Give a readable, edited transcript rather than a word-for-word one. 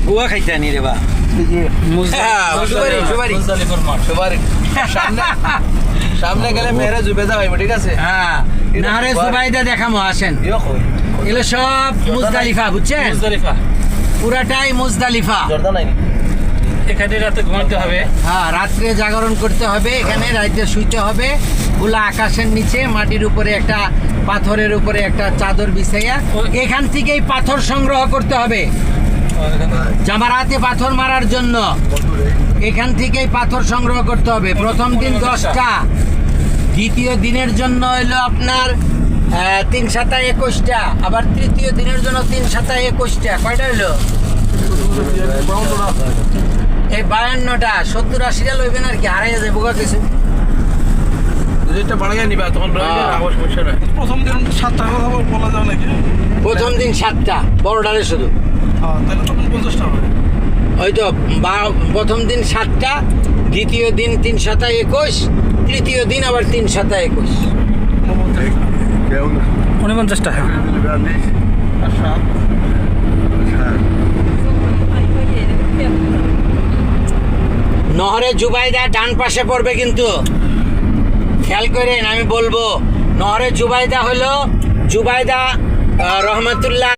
বুয়া খাইতে আনি রে বা সামনে গেলে মেয়েরা জুবেদা ভাই ঠিক আছে। হ্যাঁ নাহরে জুবাইদা দেখামো আসেন। এগুলো সব মুজদালিফা বুঝছেন, পুরাটাই মুজদালিফা। এখানে রাতে ঘুমাতে হবে, হ্যাঁ রাত্রে জাগরণ করতে হবে, এখানে রাতে শুইতে হবে খোলা আকাশের নিচে, মাটির উপরে একটা পাথরের উপরে একটা চাদর বিছাইয়া। এখান থেকেই পাথর সংগ্রহ করতে হবে জামারাতে পাথর মারার জন্য। এখান থেকেই পাথর সংগ্রহ করতে হবে। প্রথম দিন 10টা, দ্বিতীয় দিনের জন্য হইলো আপনার 3 7 21টা, আবার তৃতীয় দিনের জন্য 3 7 21টা। কয়টা হইলো? এই 52টা। 70 80টা লইবেন আর কি, হারাইয়া যাবো কিছু। প্রথম দিন 7টার কথা বলা যাবে নাকি? প্রথম দিন 7টা, বড়টারে শুধু। তাহলে তখন 50টা হবে। হয়তো প্রথম দিন 7টা, দ্বিতীয় দিন 3 7 21, তৃতীয় দিন আবার 3 7 21। 49টা। নহরে জুবাইদা ডান পাশে পড়বে কিন্তু, খেয়াল করেন আমি বলবো। নহরে জুবাইদা হলো জুবাইদা রহমতুল্লাহ